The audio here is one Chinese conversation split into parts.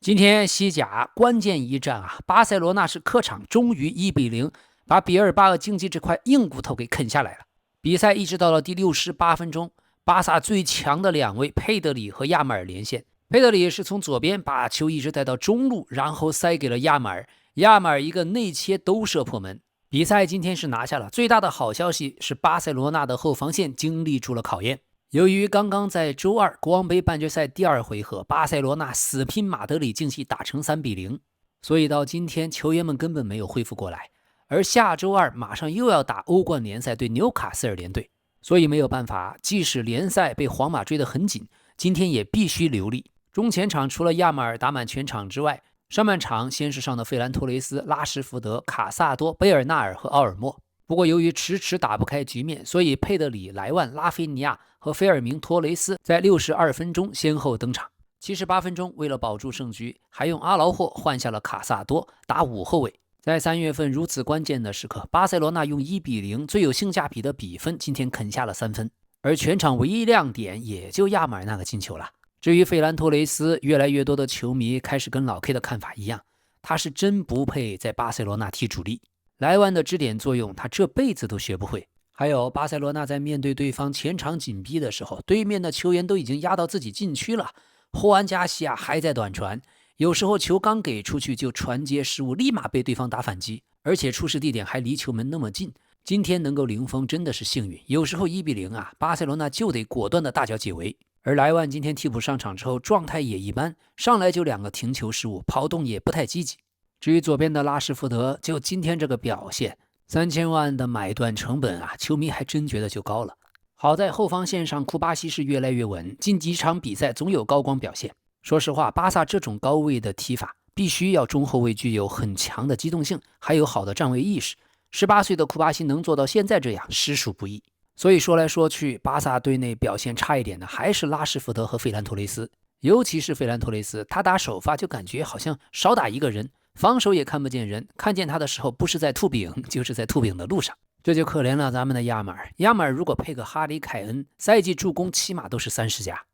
今天西甲關鍵一戰啊，巴塞羅那是客場終於1-0把比爾巴鄂競技這塊硬骨頭給啃下來了。比賽一直到了第68分鐘，巴薩最強的兩位佩德里和亞馬爾連線。佩德里是從左邊把球一直帶到中路，然後塞給了亞馬爾，亞馬爾一個內切都射破門。比賽今天是拿下了，最大的好消息是巴塞羅那的後防線經歷住了考驗。由於剛剛在周二國王杯半決賽第2回合，巴塞羅那死拼馬德里競技打成3-0，所以到今天球員們根本沒有恢復過來。而下周二馬上又要打歐冠聯賽對紐卡斯爾聯隊，所以沒有辦法，即使聯賽被皇馬追得很緊，今天也必須留力。中前場除了亞馬爾打滿全場之外，上半場先是上的費蘭托雷斯、拉什福德、卡薩多、贝爾纳爾和奧爾莫。不過由於遲遲打不開局面，所以佩德里、萊萬、拉菲尼亞和菲爾明托雷斯在62分鐘先後登場。78分鐘，為了保住勝局，還用阿勞霍換下了卡薩多打5後衛。在3月份如此關鍵的時刻，巴塞羅那用1-0最有性價比的比分，今天啃下了3分。而全場唯一亮點也就亞馬爾那個進球了。至於費蘭托雷斯，越來越多的球迷開始跟老 K 的看法一樣，他是真不配在巴塞羅那踢主力。萊萬的支點作用，他這輩子都學不會。還有巴塞羅那在面對對方前場緊逼的時候，對面的球員都已經壓到自己禁區了，霍安加西亞還在短傳，有時候球剛給出去就傳接失誤，立馬被對方打反擊，而且出事地點還離球門那麼近。今天能夠零封真的是幸運，有時候1-0啊，巴塞羅那就得果斷的大腳解圍。而萊萬今天替補上場之後，狀態也一般，上來就2個停球失誤，跑動也不太積極。至於左邊的拉什福德，就今天這個表現，3000萬的買斷成本啊，球迷還真覺得就高了。好在後防線上庫巴西是越來越穩，近幾場比賽總有高光表現。說實話，巴薩這種高位的踢法，必須要中後衛具有很強的機動性，還有好的站位意識。18歲的庫巴西能做到現在這樣，實屬不易。所以說來說去，巴薩隊內表現差一點的還是拉什福德和費蘭托雷斯，尤其是費蘭托雷斯，他打首發就感覺好像少打一個人，防守也看不見人，看見他的時候不是在吐餅，就是在吐餅的路上。這就可憐了咱們的亞馬爾。亞馬爾如果配個哈里凱恩，賽季助攻起碼都是30加。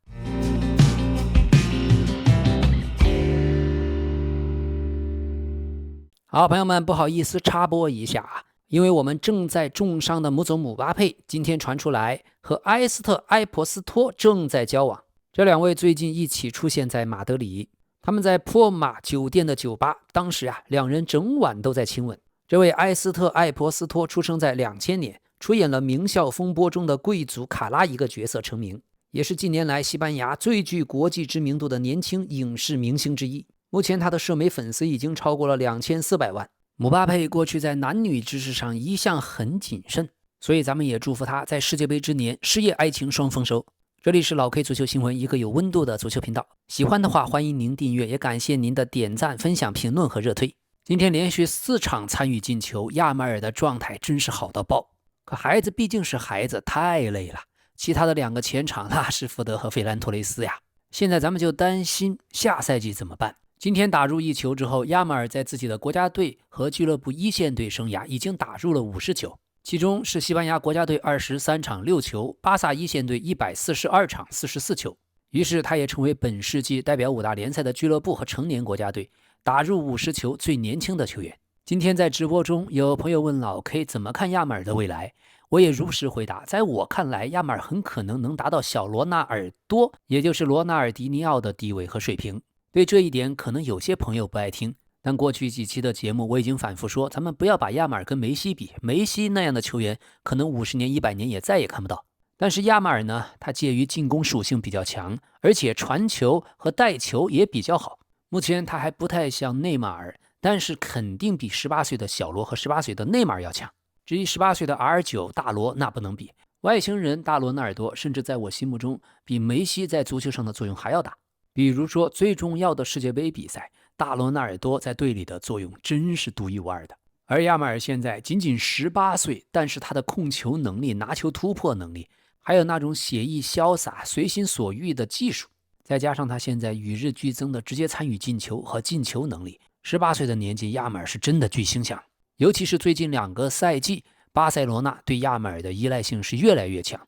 好，朋友們，不好意思插播一下啊，因為我們正在重傷的姆佐姆巴佩今天傳出來和埃斯特埃珀斯托正在交往，這2位最近一起出現在馬德里。他們在坡馬酒店的酒吧，當時啊，2人整晚都在親吻。這位埃斯特艾珀斯托出生在2000年，出演了《名校風波》中的貴族卡拉一個角色成名，也是近年來西班牙最具國際知名度的年輕影視明星之一。目前他的社媒粉絲已經超過了2400萬。姆巴佩過去在男女之事上一向很謹慎，所以咱們也祝福他在世界杯之年事業愛情雙豐收。這裡是老 K 足球新聞，一個有溫度的足球頻道。喜歡的話，歡迎您訂閱，也感謝您的點讚、分享、評論和熱推。今天連續4場參與進球，亞馬爾的狀態真是好到爆。可孩子畢竟是孩子，太累了。其他的2個前場拉什福德和費蘭托雷斯呀，現在咱們就擔心下賽季怎麼辦。今天打入1球之後，亞馬爾在自己的國家隊和俱樂部一線隊生涯已經打入了50球。其中是西班牙國家隊23場6球，巴薩一線隊142場44球。於是他也成為本世紀代表5大聯賽的俱樂部和成年國家隊打入50球最年輕的球員。今天在直播中，有朋友問老 K 怎麼看亞馬爾的未來，我也如實回答，在我看來，亞馬爾很可能能達到小羅納爾多，也就是羅納爾迪尼奧的地位和水平。對這一點，可能有些朋友不愛聽。但過去幾期的節目我已經反復說，咱們不要把亞馬爾跟梅西比，梅西那樣的球員可能50年100年也再也看不到。但是亞馬爾呢，他介於進攻屬性比較強，而且傳球和帶球也比較好。目前他還不太像內馬爾，但是肯定比18歲的小羅和18歲的內馬爾要強。至於18歲的 R9 大羅，那不能比。外星人大羅纳爾多甚至在我心目中比梅西在足球上的作用還要大。比如說最重要的世界杯比賽，大罗纳尔多在队裡的作用真是独一无二的。而亞马爾現在仅仅18歲，但是他的控球能力、拿球突破能力，還有那種寫意瀟灑、隨心所欲的技術，再加上他現在與日俱增的直接參與進球和进球能力，18歲的年紀，亞馬爾是真的巨星相。尤其是最近2個賽季，巴塞羅那對亞馬爾的依賴性是越來越強。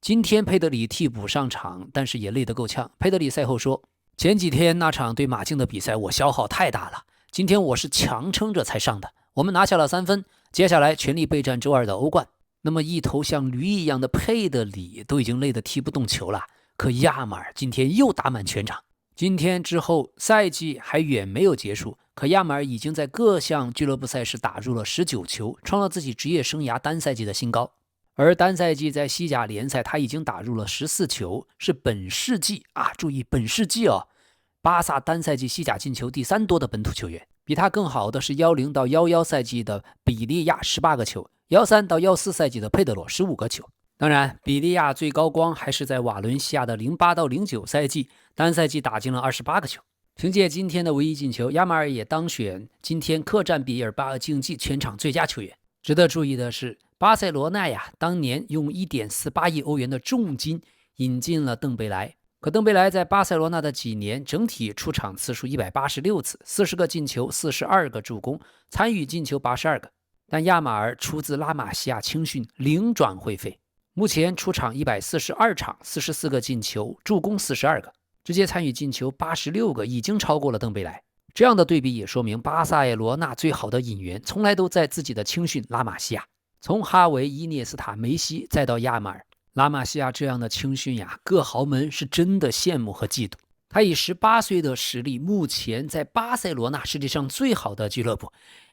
今天佩德里替補上場，但是也累得夠嗆。佩德里賽後說，前幾天那場對馬競的比賽我消耗太大了，今天我是強撐着才上的，我們拿下了3分，接下來全力備戰周二的歐冠。那麼一頭像驢一樣的佩德里都已經累得踢不動球了，可亞馬爾今天又打滿全場。今天之後賽季還遠沒有結束，可亞馬爾已經在各項俱樂部賽事打入了19球，創了自己職業生涯單賽季的新高。而單賽季在西甲聯賽他已經打入了14球，是本世紀注意本世紀巴薩單賽季西甲进球第3多的本土球員。比他更好的是10到11赛季的比利亞18個球，13到14賽季的佩德罗15個球。當然，比利亞最高光還是在瓦倫西亞的08到09賽季，單賽季打進了28個球。憑借今天的唯一進球，亞馬爾也當選今天客戰比爾巴鄂競技全場最佳球員。值得注意的是，巴塞罗那當年用1.48億歐元的重金引進了邓贝莱，可邓贝莱在巴塞罗那的幾年整體出場次數186次，40個進球，42個助攻，參與進球82個。但亞馬爾出自拉瑪西亞青訓，零轉會費，目前出場142場，44個進球，助攻42個，直接參與進球86個，已經超過了邓貝萊。這樣的對比也說明巴塞羅那最好的引援從來都在自己的青訓拉瑪西亞。從哈維、伊涅斯塔、梅西再到亞馬爾，拉瑪西亞這樣的青訓各豪門是真的羨慕和嫉妒。他以18歲的實力，目前在巴塞羅那世界上最好的俱樂部。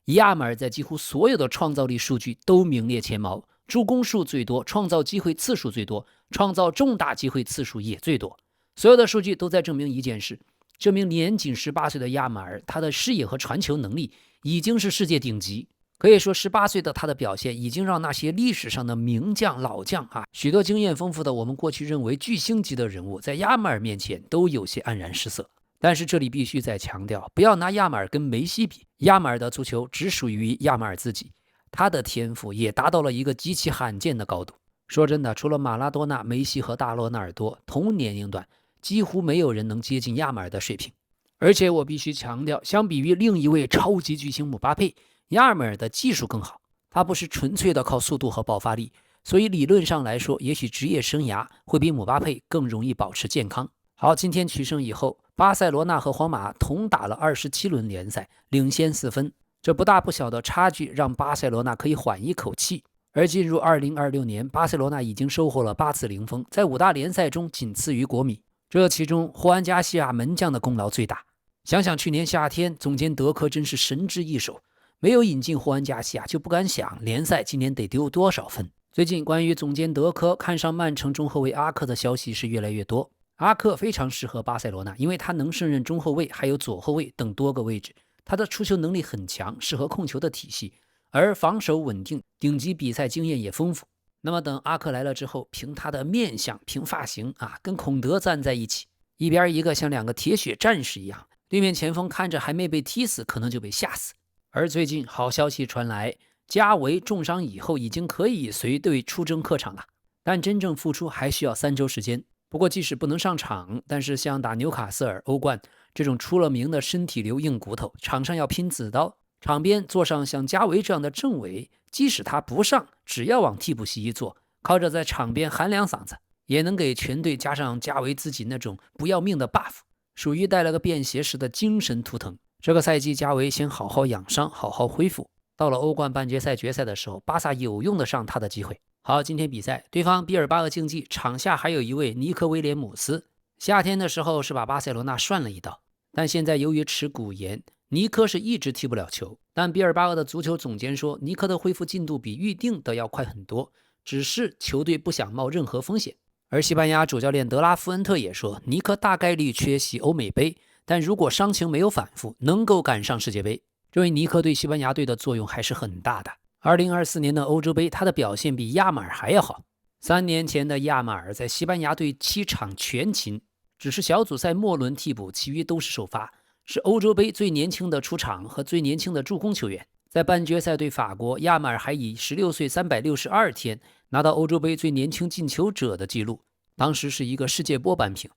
亞馬爾在幾乎所有的創造力數據都名列前茅，助攻數最多，創造機會次數最多，創造重大機會次數也最多。所有的數据都在證明一件事，證明年仅18歲的亞馬爾，他的视野和傳球能力已經是世界頂級。可以說18歲的他的表現已經讓那些歷史上的名将老將許多經驗豐富的我們過去認為巨星級的人物，在亞馬爾面前都有些黯然失色。但是這裡必須再強調，不要拿亞馬爾跟梅西比，亞馬爾的足球只屬於亞馬爾自己，他的天賦也達到了一個極其罕見的高度。說真的，除了馬拉多納、梅西和大羅納爾多，同年齡段幾乎沒有人能接近亞馬爾的水平。而且我必須強調，相比於另一位超級巨星姆巴佩，亞馬爾的技術更好，他不是純粹的靠速度和爆發力，所以理論上來說，也許職業生涯會比姆巴佩更容易保持健康。好，今天取勝以後，巴塞羅那和皇馬同打了27輪聯賽，領先4分，這不大不小的差距讓巴塞羅那可以緩一口氣。而進入2026年，巴塞羅那已經收穫了8次零封，在5大聯賽中僅次於國米，這其中霍安加西亞門將的功勞最大。想想去年夏天，總監德科真是神之一手，沒有引進霍安加西亞，就不敢想聯賽今年得丟多少分。最近關於總監德科看上曼城中後衛阿克的消息是越來越多。阿克非常適合巴塞羅那，因為他能胜任中後衛還有左後衛等多個位置，他的出球能力很強，適合控球的體系，而防守穩定，頂級比賽經驗也豐富。那麼等阿克來了之後，憑他的面相，憑髮型跟孔德站在一起，一邊一個像兩個鐵血戰士一樣，對面前鋒看着還沒被踢死，可能就被嚇死。而最近好消息傳來，加維重傷以後已經可以隨隊出征客場了，但真正復出還需要3周時間。不過即使不能上場，但是像打紐卡斯爾、歐冠這種出了名的身體流硬骨頭，場上要拼子刀，場邊坐上像加維這樣的政委，即使他不上，只要往替補席一坐，靠着在場邊喊2嗓子，也能給全隊加上加維自己那種不要命的 buff， 屬於帶了個便攜式的精神图騰。這個賽季加維先好好養傷，好好恢復，到了歐冠半決賽決賽的時候，巴薩有用得上他的機會。好，今天比賽對方比爾巴鄂競技，場下還有一位尼科威廉姆斯，夏天的時候是把巴塞羅那涮了一道，但現在由於持骨炎，尼科是一直踢不了球。但比尔巴鄂的足球總监說，尼科的恢復进度比預定的要快很多，只是球隊不想冒任何風險。而西班牙主教練德拉夫恩特也說，尼科大概率缺席歐美杯，但如果傷情沒有反復，能夠趕上世界杯。這位尼科對西班牙队的作用還是很大的。2024年的歐洲杯，他的表現比亞馬爾還要好。3年前的亞馬爾在西班牙队7場全勤，只是小組賽末輪替補，其餘都是首發，是歐洲杯最年輕的出場和最年輕的助攻球員。在半決賽对法國，亞馬爾還以16歲362天拿到歐洲杯最年輕进球者的記錄，當時是一個世界波扳平。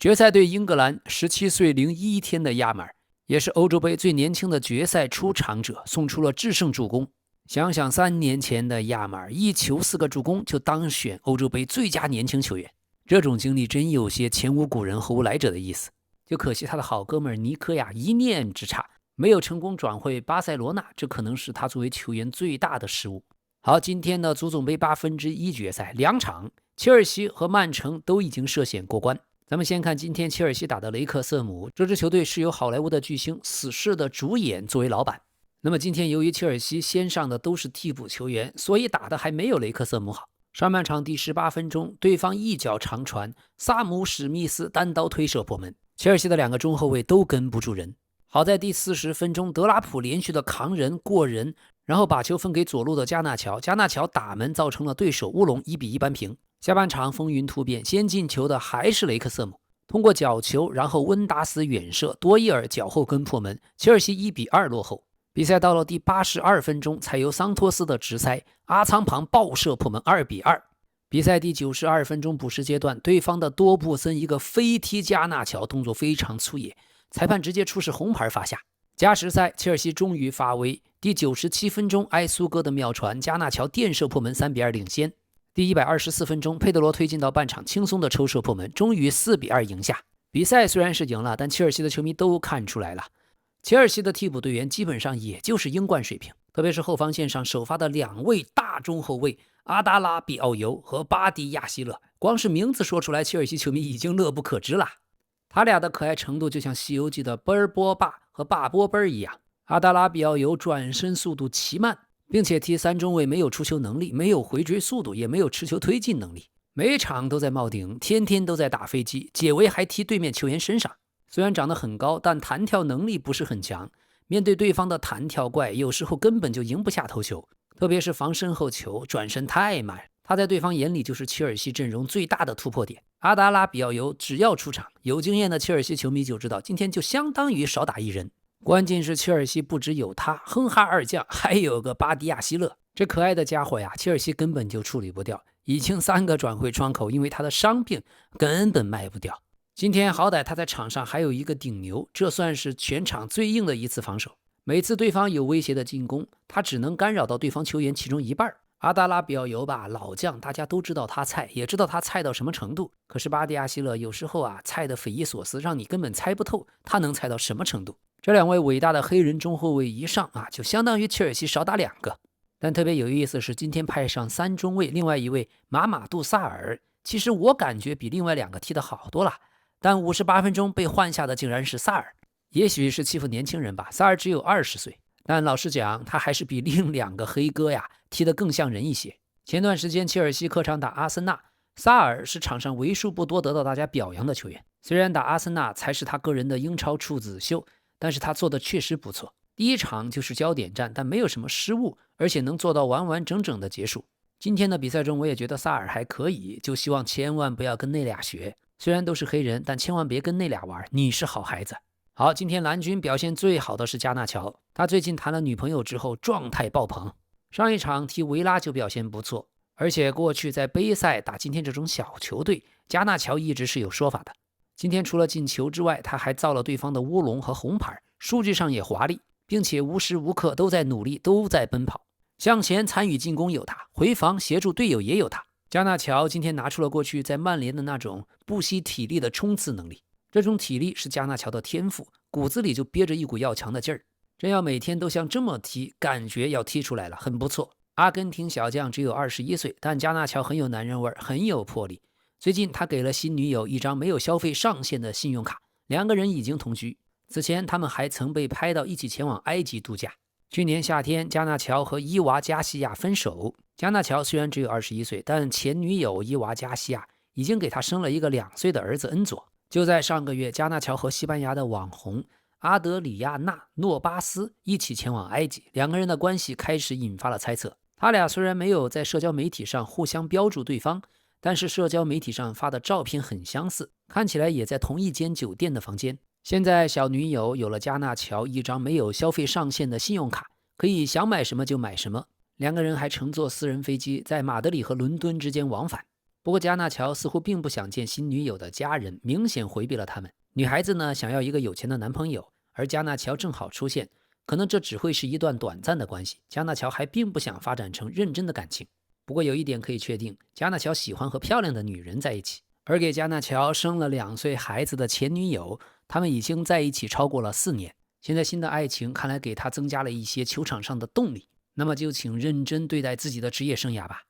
決賽對英格蘭，17歲01天的亞馬爾也是歐洲杯最年輕的決賽出場者，送出了制勝助攻。想想3年前的亞馬爾，1球4個助攻就當選歐洲杯最佳年輕球員，這種經歷真有些前無古人後無來者的意思。就可惜他的好哥們尼科呀一念之差，沒有成功轉會巴塞羅那，這可能是他作為球員最大的失誤。好，今天的足總杯1/8決賽2場，切爾西和曼城都已經涉險過關。咱們先看今天切爾西打的雷克瑟姆，這支球隊是由好萊塢的巨星死侍的主演作為老板。那麼今天由於切爾西先上的都是替補球員，所以打的還沒有雷克瑟姆好。上半場第18分鐘，對方一腳長傳，薩姆史密斯單刀推射破門，切爾西的2個中後衛都跟不住人。好在第40分鐘，德拉普連續的扛人過人，然後把球分給左路的加納喬，加納喬打門造成了對手烏龍，1-1扳平。下半場風雲突變，先進球的還是雷克瑟姆，通過角球，然後溫達斯遠射，多伊爾腳後跟破門，切爾西1-2落後。比賽到了第82分鐘，才由桑托斯的直塞，阿倉龐爆射破門，2-2。比賽第92分鐘補時階段，對方的多布森一個飛踢加納喬，動作非常粗野，裁判直接出示紅牌罰下。加時賽，切爾西終於發威，第97分鐘，埃蘇戈的妙傳，加納喬電射破門，3-2領先。第124分鐘，佩德羅推進到半場，輕鬆的抽射破門，終於4-2贏下。比賽雖然是贏了，但切爾西的球迷都看出來了，切爾西的替補隊員基本上也就是英冠水平，特別是後防線上首發的2位大中後衛阿达拉比奧尤和巴迪亞希勒，光是名字說出來，切爾西球迷已經樂不可支了。他倆的可愛程度就像《西遊記》的波尔波霸和霸波奔一樣。阿达拉比奧尤轉身速度奇慢，並且踢3中衛沒有出球能力，沒有回追速度，也沒有持球推進能力，每場都在冒頂，天天都在打飛機，解圍還踢對面球員身上。雖然長得很高，但彈跳能力不是很強，面對對方的彈跳怪，有時候根本就贏不下頭球，特別是防身後球，轉身太慢。他在對方眼裡就是切爾西陣容最大的突破點。阿達拉比奧尤只要出场，有經驗的切爾西球迷就知道，今天就相當於少打一人。關鍵是切爾西不只有他，哼哈二將，還有個巴迪亞希勒，這可愛的家伙呀，切爾西根本就處理不掉，已經3個轉會窗口，因為他的傷病根本賣不掉。今天好歹他在場上還有一個頂牛，這算是全場最硬的一次防守。每次對方有威脅的進攻，他只能干擾到對方球員其中一半。阿達拉比奧尤吧，老將，大家都知道他菜，也知道他菜到什麼程度。可是巴迪亞希勒有時候啊，菜的匪夷所思，讓你根本猜不透他能菜到什麼程度。這2位偉大的黑人中後衛一上啊，就相當於切爾西少打2個。但特別有意思是，今天派上3中衛，另外一位馬馬杜薩爾，其實我感覺比另外2個踢得好多了。但58分鐘被換下的竟然是薩爾，也許是欺負年輕人吧。薩爾只有20歲，但老實講，他還是比另2個黑哥呀踢得更像人一些。前段時间切爾西客場打阿森納，薩爾是場上為數不多得到大家表揚的球員。雖然打阿森納才是他個人的英超處子秀，但是他做的確實不錯。第1場就是焦點戰，但沒有什麼失誤，而且能做到完完整整的結束。今天的比賽中，我也覺得薩爾還可以，就希望千萬不要跟那倆學。雖然都是黑人，但千萬別跟那倆玩，你是好孩子。好，今天藍軍表現最好的是加納喬，他最近談了女朋友之後狀態爆棚，上一場踢維拉就表現不錯，而且過去在杯賽打今天這種小球隊，加納喬一直是有說法的。今天除了進球之外，他還造了对方的烏龍和紅牌，數據上也華麗，並且無時無刻都在努力，都在奔跑，向前參與進攻有他，回防協助隊友也有他。加納喬今天拿出了過去在曼聯的那種不惜體力的衝刺能力，這種體力是加納喬的天賦，骨子裡就憋着一股要強的勁兒。真要每天都像這麼踢，感覺要踢出來了，很不錯。阿根廷小將只有21歲，但加納喬很有男人味，很有魄力。最近他給了新女友一張沒有消費上限的信用卡，2個人已經同居。此前他們還曾被拍到一起前往埃及度假。去年夏天，加納喬和伊娃加西亞分手。加納喬雖然只有21歲，但前女友伊娃加西亞已經給他生了一個2歲的兒子恩佐。就在上個月，加納喬和西班牙的網紅阿德里亞娜·諾巴斯一起前往埃及，2個人的關係開始引發了猜測。他倆雖然沒有在社交媒體上互相標注對方，但是社交媒體上發的照片很相似，看起來也在同一間酒店的房間。現在小女友有了加納喬一張沒有消費上限的信用卡，可以想買什麼就買什麼。2個人還乘坐私人飛機在馬德里和倫敦之間往返。不過加納喬似乎並不想見新女友的家人，明顯回避了他們。女孩子呢，想要一個有錢的男朋友，而加納喬正好出現，可能這只會是一段短暫的關係。加納喬還並不想發展成認真的感情。不過有一點可以確定，加納喬喜歡和漂亮的女人在一起。而給加納喬生了2歲孩子的前女友，他們已經在一起超過了4年。現在新的愛情看来給他增加了一些球場上的动力，那麼就請認真對待自己的職業生涯吧。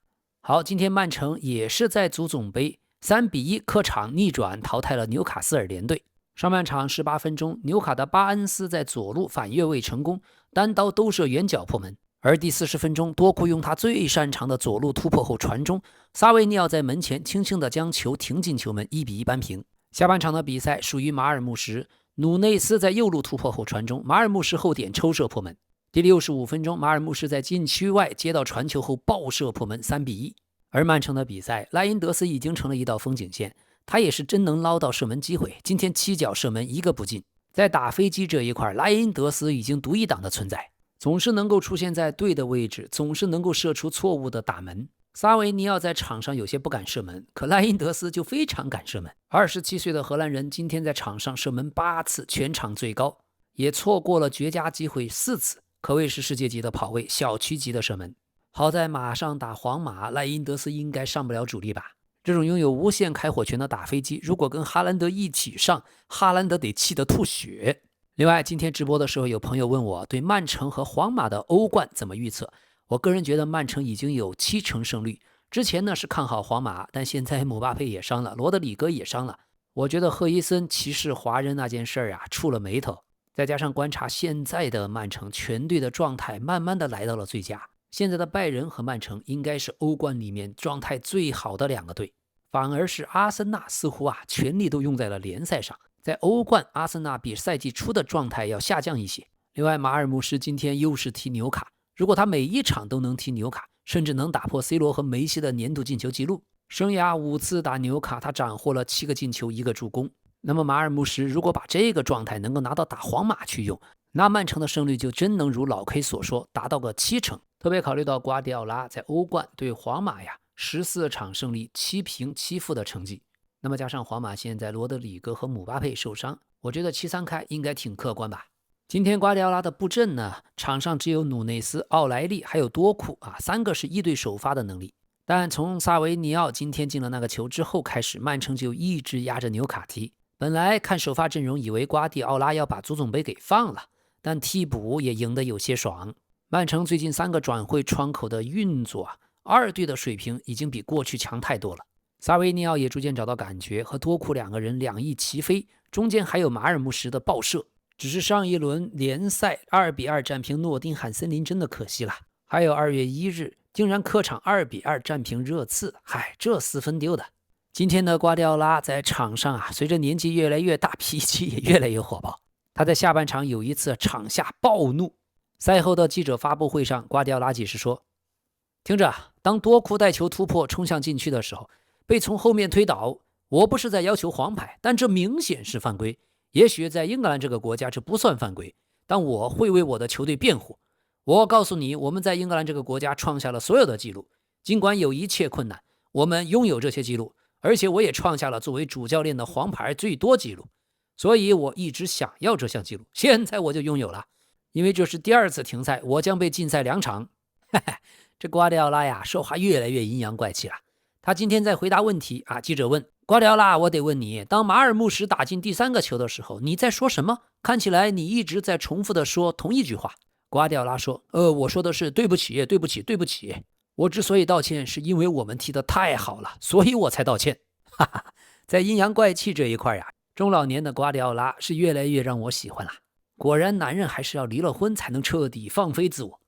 好，今天曼城也是在足總杯3-1客場逆轉淘汰了紐卡斯尔聯隊。上半場18分鐘，紐卡的巴恩斯在左路反越位成功，單刀兜射遠角破门。而第40分鐘，多庫用他最擅長的左路突破後傳中，薩維尼奧在門前輕輕地將球停進球门，1-1扳平。下半场的比賽屬於馬爾穆什，努內斯在右路突破後傳中，馬爾穆什後點抽射破門。第65分鐘，馬爾穆什在禁區外接到傳球後爆射破門，3-1。而曼城的比賽，萊因德斯已經成了一道風景線，他也是真能撈到射門機會，今天7腳射門1個不進。在打飛機這一塊，萊因德斯已經獨一檔的存在，總是能夠出現在對的位置，總是能夠射出錯誤的打門。薩維尼奧在場上有些不敢射門，可萊因德斯就非常敢射門。27歲的荷蘭人今天在場上射門8次，全場最高，也錯過了絕佳機會4次，可謂是世界級的跑位，小區級的射門。好在馬上打皇馬，萊因德斯應該上不了主力吧。這種擁有無限開火權的打飛機，如果跟哈蘭德一起上，哈蘭德得氣得吐血。另外，今天直播的時候，有朋友問我對曼城和皇馬的歐冠怎麼預測。我個人覺得曼城已經有70%勝率。之前呢是看好皇馬，但現在姆巴佩也傷了，羅德里戈也傷了。我覺得赫伊森歧視華人那件事啊觸了霉頭。再加上觀察現在的曼城全隊的狀態，慢慢的來到了最佳。現在的拜仁和曼城應該是歐冠裡面狀態最好的2個隊。反而是阿森納似乎全力都用在了聯賽上，在歐冠阿森納比賽季初的狀態要下降一些。另外馬爾穆什今天又是踢紐卡，如果他每一場都能踢紐卡，甚至能打破 C 羅和梅西的年度進球紀錄，生涯5次打紐卡他斬獲了7個進球1個助攻。那麼馬爾穆什如果把這個狀態能夠拿到打皇馬去用，那曼城的勝率就真能如老 K 所說達到個70%。特別考慮到瓜迪奧拉在歐冠對皇馬14場勝利7平7負的成績，那麼加上皇馬現在羅德里戈和姆巴佩受傷，我覺得7-3開應該挺客觀吧。今天瓜迪奧拉的布陣呢，場上只有努內斯、奧萊利還有多庫3個是一隊首發的能力。但從薩維尼奧今天進了那個球之後開始，曼城就一直壓着紐卡踢。本來看首發陣容以為瓜迪奧拉要把足總杯給放了，但替補也贏得有些爽。曼城最近3個轉會窗口的運作二隊的水平已經比過去強太多了。薩維尼奧也逐漸找到感覺，和多庫2個人兩翼齊飛，中間還有馬爾穆什的爆射。只是上一輪聯賽2-2戰平諾丁漢森林真的可惜了。還有2月1日竟然客場2-2戰平熱刺，這4分丟的。今天的瓜迪奧拉在場上隨着年紀越來越大，脾氣也越來越火爆。他在下半場有一次場下暴怒，賽後的記者發布會上，瓜迪奧拉解釋說，聽着，當多庫帶球突破衝向禁區的時候，被從後面推倒，我不是在要求黃牌，但這明顯是犯規。也許在英格蘭這個國家這不算犯規，但我會為我的球隊辯護。我告訴你，我們在英格蘭這個國家創下了所有的記錄，儘管有一切困難，我們擁有這些記錄，而且我也創下了作為主教練的黃牌最多記錄，所以我一直想要這項記錄，現在我就擁有了。因為這是第2次停賽，我將被禁賽2場。這瓜迪奧拉說話越來越陰陽怪氣了。他今天在回答問題記者問瓜迪奧拉，我得問你，當馬爾穆什打進第3個球的時候，你在說什麼？看起來你一直在重複的說同一句話。瓜迪奧拉說，我說的是對不起，对不起，对不起。我之所以道歉，是因為我們踢得太好了，所以我才道歉。在陰陽怪氣這一塊中老年的瓜迪奧拉是越來越讓我喜歡了。果然男人還是要離了婚才能徹底放飛自我。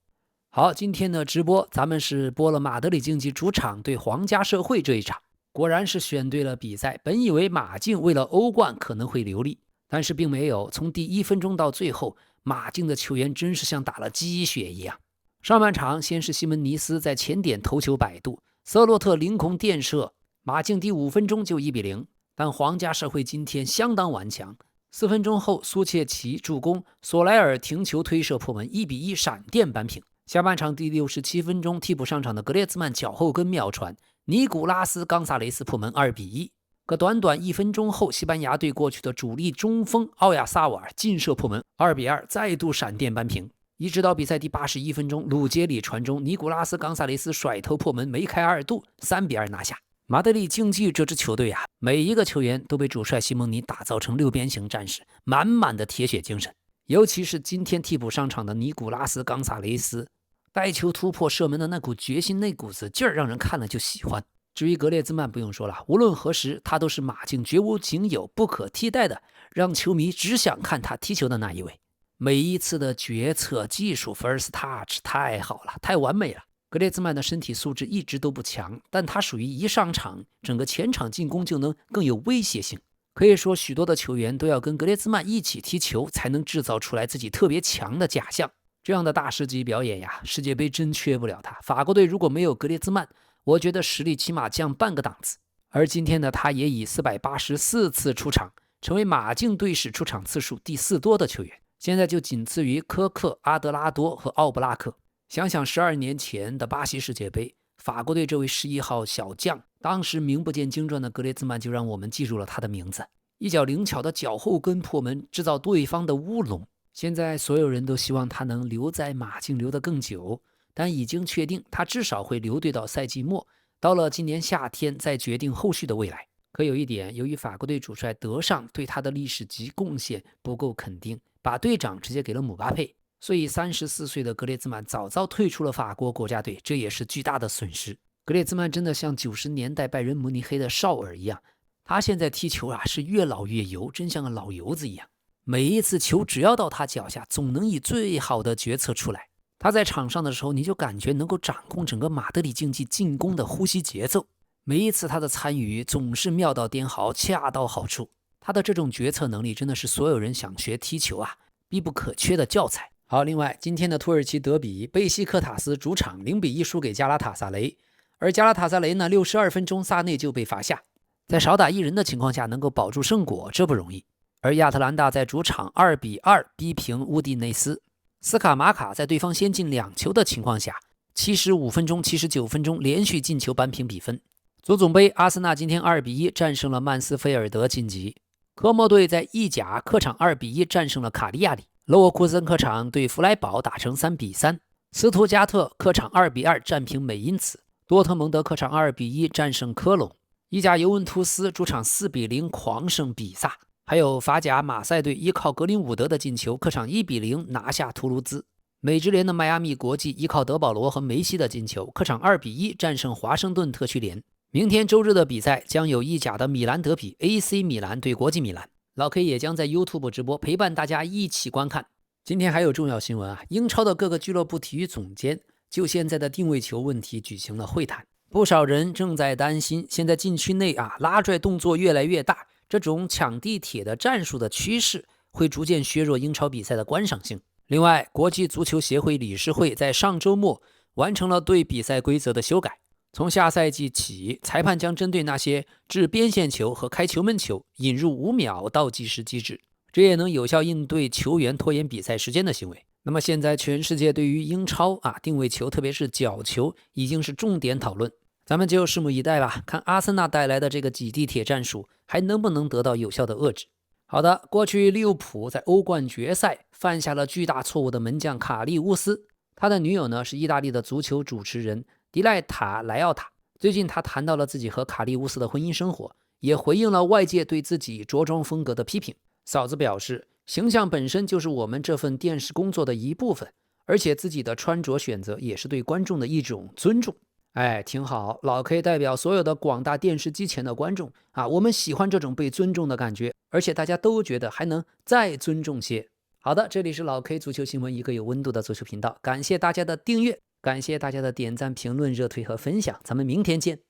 好，今天的直播咱們是播了马德里競技主場對皇家社會這一場，果然是選對了比賽。本以為馬競為了歐冠可能會流利，但是并沒有。從第1分鐘到最後，馬競的球員真是像打了雞血一樣。上半場先是西門尼斯在前點頭球摆渡，瑟洛特凌空墊射，馬競第5分鐘就1-0。但皇家社會今天相當顽強。4分鐘後，蘇切奇助攻，索萊爾停球推射破門，1-1閃電扳平。下半場第67分鐘，替補上場的格列茲曼腳後跟妙傳，尼古拉斯·岡薩雷斯破門，2-1。可短短1分鐘後，西班牙隊過去的主力中鋒奧亞薩瓦爾勁射破門，2-2，再度閃電扳平。一直到比賽第81分鐘，魯傑里傳中，尼古拉斯·岡薩雷斯甩頭破門，梅開2度，3-2拿下。馬德里競技這支球隊啊，每一個球員都被主帥西蒙尼打造成六邊形戰士，滿滿的鐵血精神。尤其是今天替補上場的尼古拉斯·岡薩雷斯，帶球突破射門的那股決心、那股子勁兒，讓人看了就喜歡。至於格列茲曼不用說了，無論何時他都是馬競絕無僅有、不可替代的，讓球迷只想看他踢球的那一位。每一次的決策、技術 first touch 太好了，太完美了。格列茲曼的身體素質一直都不強，但他屬於一上場整個前場進攻就能更有威脅性。可以說許多的球員都要跟格列茲曼一起踢球，才能制造出來自己特別強的假象。這樣的大師級表演呀，世界杯真缺不了他。法國隊如果沒有格列茲曼，我覺得實力起碼降半個檔次。而今天呢，他也以484次出場，成為馬競隊史出場次數第4多的球員，現在就僅次於科克、阿德拉多和奧布拉克。想想12年前的巴西世界杯，法國队這位11號小將，當時名不見經傳的格列茲曼就讓我們記住了他的名字，一腳靈巧的腳後跟破門，制造對方的烏龍。現在所有人都希望他能留在馬競留得更久，但已經確定他至少會留隊到賽季末，到了今年夏天再決定後續的未來。可有一點，由於法國隊主帥德尚對他的歷史級貢獻不夠肯定，把隊長直接給了姆巴佩，所以34歲的格列茲曼早早退出了法國國家隊，這也是巨大的損失。格列茲曼真的像90年代拜仁慕尼黑的绍尔一樣，他現在踢球啊是越老越油，真像個老油子一樣。每一次球只要到他腳下，總能以最好的決策出來。他在場上的時候，你就感覺能夠掌控整個馬德里競技進攻的呼吸節奏。每一次他的參與總是妙到顛毫，恰到好處。他的這種決策能力真的是所有人想學踢球啊必不可缺的教材。好，另外今天的土耳其德比，貝西克塔斯主場0-1輸給加拉塔薩雷，而加拉塔薩雷呢，62分鐘薩內就被罰下，在少打一人的情況下能夠保住勝果，這不容易。而亞特蘭大在主場2-2逼平烏迪內斯，斯卡馬卡在對方先進2球的情況下，75分鐘、79分鐘連續進球扳平比分。足总杯，阿森納今天2-1戰勝了曼斯菲爾德晉級。科莫隊在意甲客場2-1戰勝了卡利亞里。勒沃庫森客場對弗萊堡打成3-3，斯圖加特客場2-2戰平美因茨，多特蒙德客場2-1戰勝科隆，意甲尤文圖斯主場4-0狂勝比薩，還有法甲馬賽隊依靠格林伍德的進球，客場1-0拿下圖盧茲。美職聯的邁阿密國際依靠德保羅和梅西的進球，客場2-1戰勝華盛頓特區聯。明天周日的比賽將有意甲的米蘭德比 AC 米蘭對國際米蘭。老 K 也將在 YouTube 直播陪伴大家一起觀看。今天還有重要新聞啊！英超的各個俱樂部體育總監就現在的定位球問題舉行了會談，不少人正在擔心，現在禁區內拉拽動作越來越大，這種搶地鐵的戰術的趨勢會逐漸削弱英超比賽的觀賞性。另外，國際足球協會理事會在上周末完成了對比賽規則的修改。從下賽季起，裁判將針對那些掷邊線球和開球門球引入5秒倒計時機制，這也能有效應對球員拖延比賽時間的行為。那麼現在全世界對於英超定位球，特別是角球，已經是重點討論。咱們就拭目以待吧，看阿森納帶來的這個擠地鐵戰術還能不能得到有效的遏制。好的，過去利物浦在歐冠決賽犯下了巨大錯誤的門將卡利烏斯，他的女友呢是意大利的足球主持人迪賴塔萊奧塔。最近他談到了自己和卡利烏斯的婚姻生活，也回應了外界對自己着裝風格的批評。嫂子表示，形象本身就是我們這份電視工作的一部分，而且自己的穿着選擇也是對觀眾的一種尊重。哎，挺好，老 K 代表所有的廣大電視機前的觀眾我們喜歡這種被尊重的感覺，而且大家都覺得還能再尊重些。好的，這裡是老 K 足球新聞，一個有溫度的足球頻道，感謝大家的訂閱，感謝大家的點讚、評論、熱推和分享，咱們明天見。